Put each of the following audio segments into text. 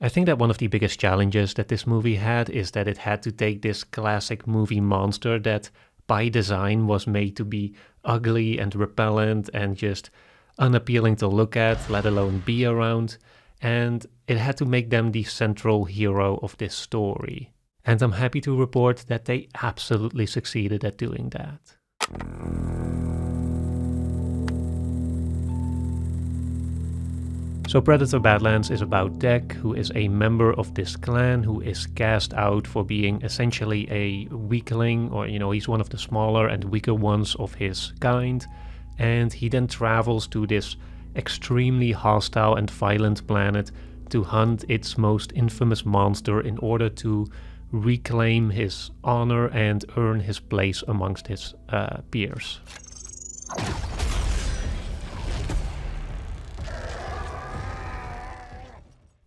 I think that one of the biggest challenges that this movie had is that it had to take this classic movie monster that by design was made to be ugly and repellent and just unappealing to look at, let alone be around, and it had to make them the central hero of this story. And I'm happy to report that they absolutely succeeded at doing that. So Predator Badlands is about Deck, who is a member of this clan who is cast out for being essentially a weakling, or he's one of the smaller and weaker ones of his kind, and he then travels to this extremely hostile and violent planet to hunt its most infamous monster in order to reclaim his honor and earn his place amongst his peers.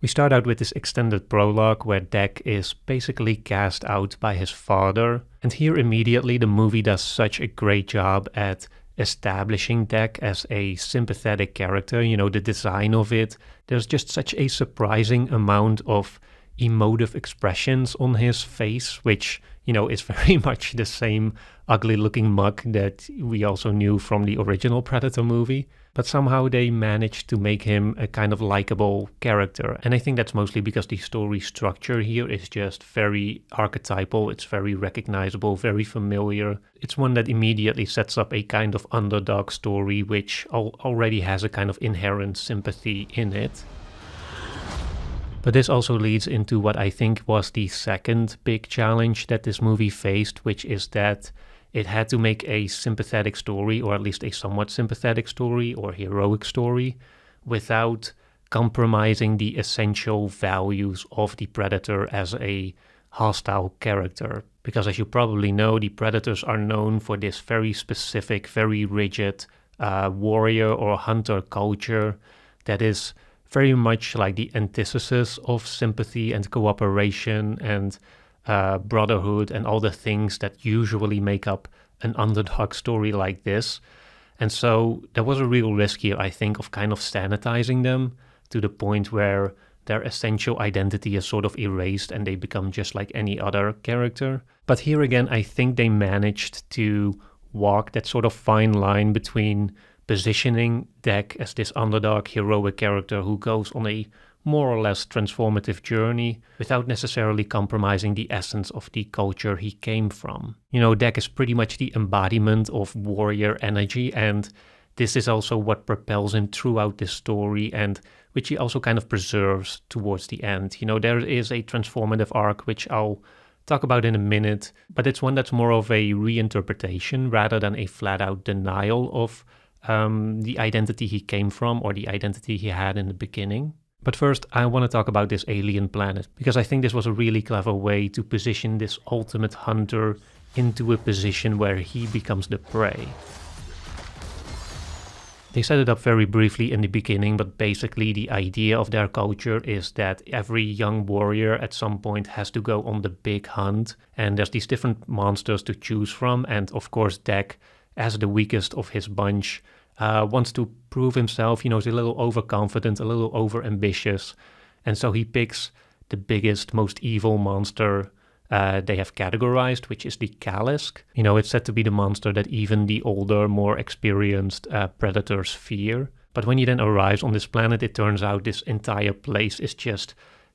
We start out with this extended prologue where Deck is basically cast out by his father, and here immediately the movie does such a great job at establishing Deck as a sympathetic character. The design of it, there's just such a surprising amount of emotive expressions on his face, which, is very much the same ugly looking mug that we also knew from the original Predator movie. But somehow they managed to make him a kind of likable character. And I think that's mostly because the story structure here is just very archetypal. It's very recognizable, very familiar. It's one that immediately sets up a kind of underdog story, which already has a kind of inherent sympathy in it. But this also leads into what I think was the second big challenge that this movie faced, which is that it had to make a sympathetic story, or at least a somewhat sympathetic story or heroic story, without compromising the essential values of the Predator as a hostile character. Because as you probably know, the Predators are known for this very specific, very rigid warrior or hunter culture that is very much like the antithesis of sympathy and cooperation and brotherhood and all the things that usually make up an underdog story like this. And so there was a real risk here, I think, of kind of sanitizing them to the point where their essential identity is sort of erased and they become just like any other character. But here again, I think they managed to walk that sort of fine line between positioning Deck as this underdog heroic character who goes on a more or less transformative journey without necessarily compromising the essence of the culture he came from. Deck is pretty much the embodiment of warrior energy, and this is also what propels him throughout this story and which he also kind of preserves towards the end. There is a transformative arc which I'll talk about in a minute, but it's one that's more of a reinterpretation rather than a flat-out denial of the identity he came from or the identity he had in the beginning. But first, I want to talk about this alien planet, because I think this was a really clever way to position this ultimate hunter into a position where he becomes the prey. They set it up very briefly in the beginning, but basically the idea of their culture is that every young warrior at some point has to go on the big hunt, and there's these different monsters to choose from, and of course Deck, as the weakest of his bunch, wants to prove himself. He's a little overconfident, a little overambitious, and so he picks the biggest, most evil monster they have categorized, which is the Kalisk. It's said to be the monster that even the older, more experienced predators fear. But when he then arrives on this planet, it turns out this entire place is just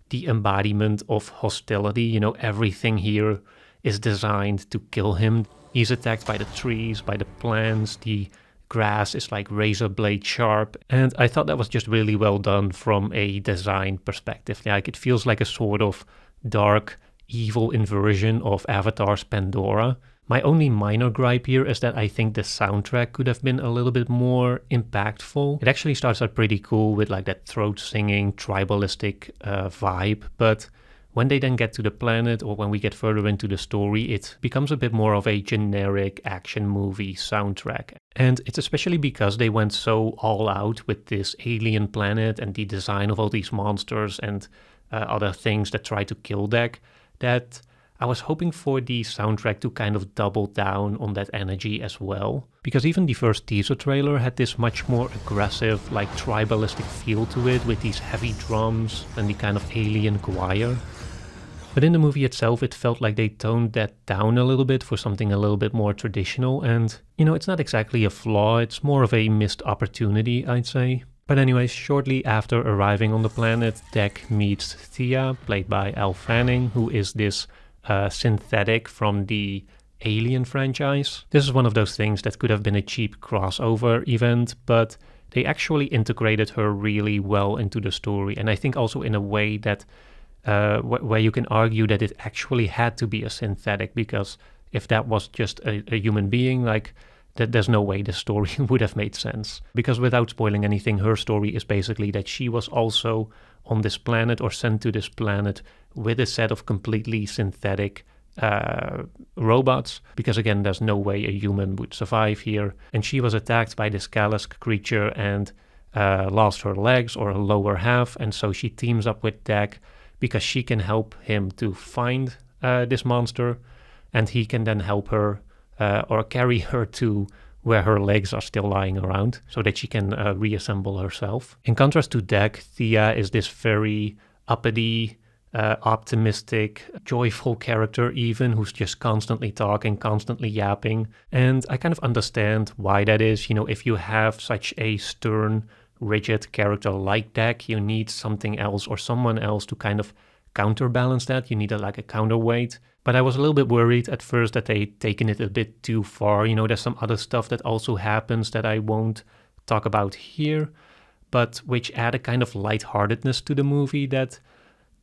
the embodiment of hostility. Everything here is designed to kill him. He's attacked by the trees, by the plants, the grass is like razor blade sharp, and I thought that was just really well done from a design perspective. Like, it feels like a sort of dark, evil inversion of Avatar's Pandora. My only minor gripe here is that I think the soundtrack could have been a little bit more impactful. It actually starts out pretty cool with like that throat singing, tribalistic vibe, but when they then get to the planet, or when we get further into the story, it becomes a bit more of a generic action movie soundtrack. And it's especially because they went so all out with this alien planet and the design of all these monsters and other things that try to kill Deck, that I was hoping for the soundtrack to kind of double down on that energy as well. Because even the first teaser trailer had this much more aggressive, like tribalistic feel to it, with these heavy drums and the kind of alien choir. But in the movie itself, it felt like they toned that down a little bit for something a little bit more traditional. And, it's not exactly a flaw, it's more of a missed opportunity, I'd say. But anyways, shortly after arriving on the planet, Deck meets Thea, played by Elle Fanning, who is this synthetic from the Alien franchise. This is one of those things that could have been a cheap crossover event, but they actually integrated her really well into the story. And I think also in a way that where you can argue that it actually had to be a synthetic, because if that was just a human being, like that, there's no way the story would have made sense. Because without spoiling anything, her story is basically that she was also on this planet or sent to this planet with a set of completely synthetic robots, because again, there's no way a human would survive here. And she was attacked by this Kalisk creature and lost her legs or her lower half, and so she teams up with Deck because she can help him to find this monster, and he can then help her or carry her to where her legs are still lying around so that she can reassemble herself. In contrast to Deck, Thea is this very uppity, optimistic, joyful character even, who's just constantly talking, constantly yapping. And I kind of understand why that is. If you have such a stern, rigid character like Deck, you need something else or someone else to kind of counterbalance that. You need like a counterweight. But I was a little bit worried at first that they'd taken it a bit too far. There's some other stuff that also happens that I won't talk about here, but which add a kind of lightheartedness to the movie that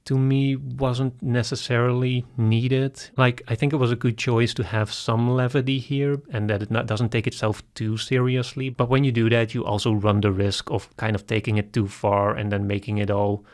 to me wasn't necessarily needed. Like, I think it was a good choice to have some levity here and that it doesn't take itself too seriously. But when you do that, you also run the risk of kind of taking it too far and then making it all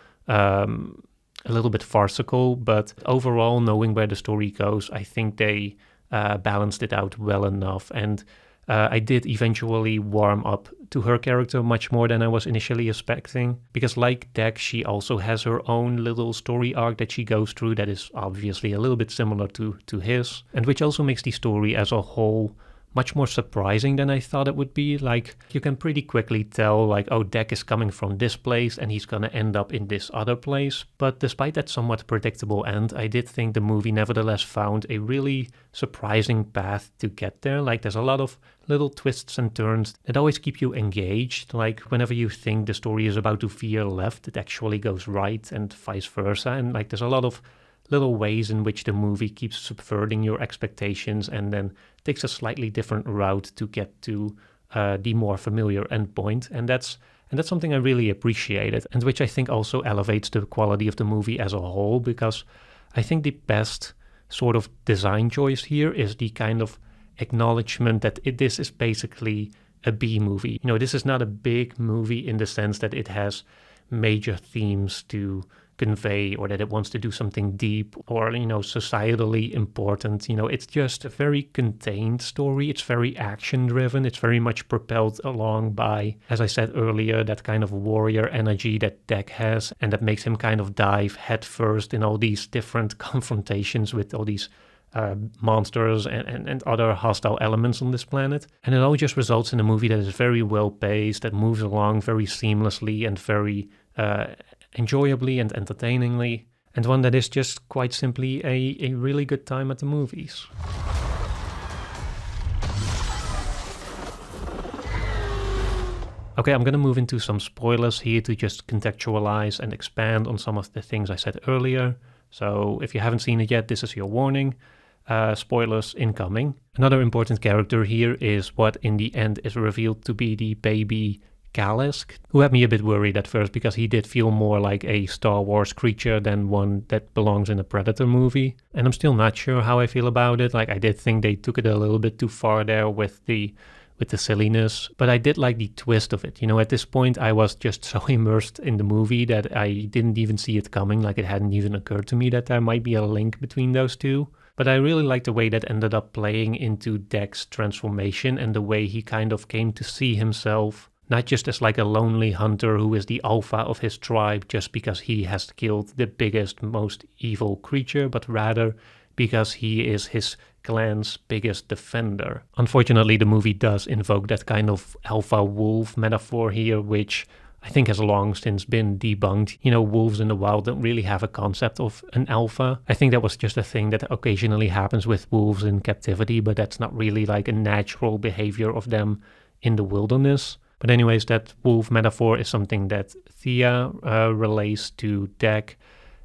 a little bit farcical. But overall, knowing where the story goes, I think they balanced it out well enough. And I did eventually warm up to her character much more than I was initially expecting, because like Deck, she also has her own little story arc that she goes through that is obviously a little bit similar to his, and which also makes the story as a whole much more surprising than I thought it would be. Like, you can pretty quickly tell, like, oh, Deck is coming from this place and he's gonna end up in this other place. But despite that somewhat predictable end, I did think the movie nevertheless found a really surprising path to get there. Like, there's a lot of little twists and turns that always keep you engaged. Like, whenever you think the story is about to veer left, it actually goes right, and vice versa. And like, there's a lot of little ways in which the movie keeps subverting your expectations and then takes a slightly different route to get to the more familiar endpoint. And that's something I really appreciated, and which I think also elevates the quality of the movie as a whole, because I think the best sort of design choice here is the kind of acknowledgement that this is basically a B movie. This is not a big movie in the sense that it has major themes to convey or that it wants to do something deep or, societally important. It's just a very contained story. It's very action driven. It's very much propelled along by, as I said earlier, that kind of warrior energy that Deck has, and that makes him kind of dive headfirst in all these different confrontations with all these monsters and other hostile elements on this planet. And it all just results in a movie that is very well paced, that moves along very seamlessly and very enjoyably and entertainingly, and one that is just quite simply a really good time at the movies. Okay, I'm gonna move into some spoilers here to just contextualize and expand on some of the things I said earlier. So if you haven't seen it yet, this is your warning. Spoilers incoming. Another important character here is what in the end is revealed to be the baby Kalisk, who had me a bit worried at first because he did feel more like a Star Wars creature than one that belongs in a Predator movie. And I'm still not sure how I feel about it. Like, I did think they took it a little bit too far there with the silliness, but I did like the twist of it. At this point I was just so immersed in the movie that I didn't even see it coming. Like, it hadn't even occurred to me that there might be a link between those two. But I really liked the way that ended up playing into Deck's transformation and the way he kind of came to see himself not just as like a lonely hunter who is the alpha of his tribe just because he has killed the biggest, most evil creature, but rather because he is his clan's biggest defender. Unfortunately, the movie does invoke that kind of alpha wolf metaphor here, which I think has long since been debunked. You know, wolves in the wild don't really have a concept of an alpha. I think that was just a thing that occasionally happens with wolves in captivity, but that's not really like a natural behavior of them in the wilderness. But anyways, that wolf metaphor is something that Thea relays to Dek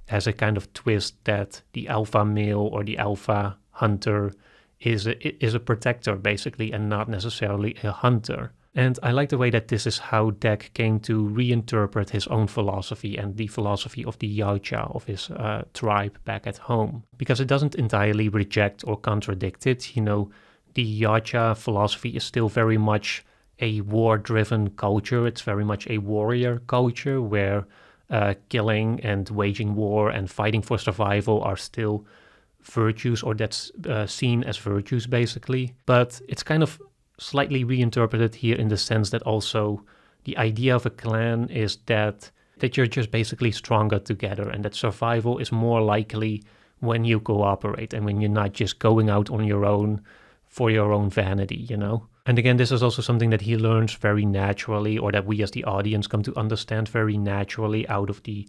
as a kind of twist that the alpha male or the alpha hunter is a protector basically, and not necessarily a hunter. And I like the way that this is how Dek came to reinterpret his own philosophy and the philosophy of the Yautja of his tribe back at home. Because it doesn't entirely reject or contradict it. You know, the Yautja philosophy is still very much a war-driven culture. It's very much a warrior culture where killing and waging war and fighting for survival are still virtues, or that's seen as virtues basically. But it's kind of slightly reinterpreted here in the sense that also the idea of a clan is that you're just basically stronger together, and that survival is more likely when you cooperate and when you're not just going out on your own for your own vanity, you know? And again, this is also something that he learns very naturally, or that we as the audience come to understand very naturally out of the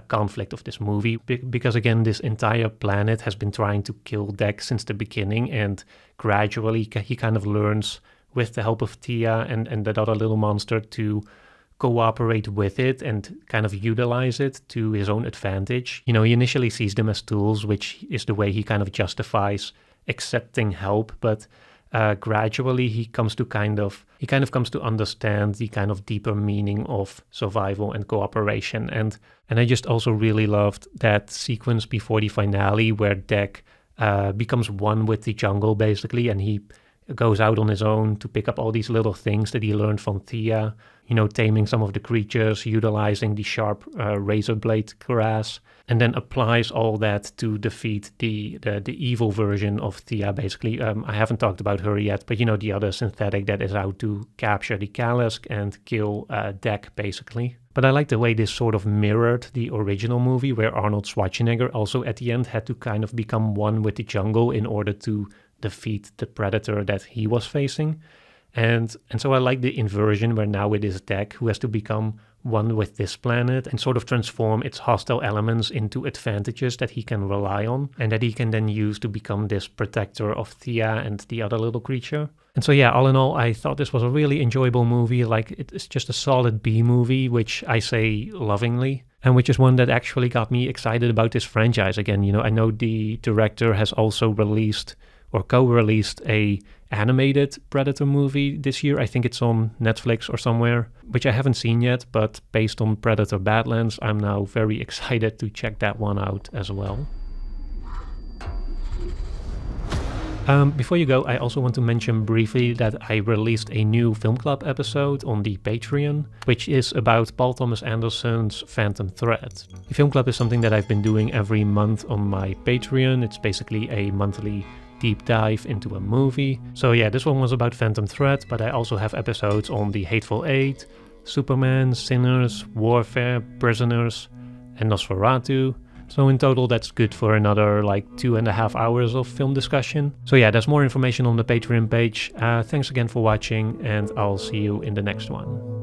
conflict of this movie, because again, this entire planet has been trying to kill Dek since the beginning, and gradually he kind of learns with the help of Tia and that other little monster to cooperate with it and kind of utilize it to his own advantage. You know, he initially sees them as tools, which is the way he kind of justifies accepting help, but gradually he comes to kind of comes to understand the kind of deeper meaning of survival and cooperation. And I just also really loved that sequence before the finale where Dek becomes one with the jungle basically, and he goes out on his own to pick up all these little things that he learned from Thea, you know, taming some of the creatures, utilizing the sharp razor blade grass, and then applies all that to defeat the evil version of Thea, basically. I haven't talked about her yet, but you know, the other synthetic that is out to capture the Kalisk and kill Dek, basically. But I like the way this sort of mirrored the original movie, where Arnold Schwarzenegger also at the end had to kind of become one with the jungle in order to defeat the predator that he was facing. And so I like the inversion where now it is Dek who has to become one with this planet and sort of transform its hostile elements into advantages that he can rely on and that he can then use to become this protector of Thea and the other little creature. And so yeah, all in all, I thought this was a really enjoyable movie. Like, it's just a solid B movie, which I say lovingly, and which is one that actually got me excited about this franchise again. You know, I know the director has also released or co-released a animated Predator movie this year. I think it's on Netflix or somewhere, which I haven't seen yet, but based on Predator Badlands, I'm now very excited to check that one out as well. Before you go, I also want to mention briefly that I released a new Film Club episode on the Patreon, which is about Paul Thomas Anderson's Phantom Thread. The Film Club is something that I've been doing every month on my Patreon. It's basically a monthly deep dive into a movie. So yeah, this one was about Phantom Thread, but I also have episodes on The Hateful Eight, Superman, Sinners, Warfare, Prisoners, and Nosferatu. So in total, that's good for another like 2.5 hours of film discussion. So yeah, there's more information on the Patreon page. Thanks again for watching, and I'll see you in the next one.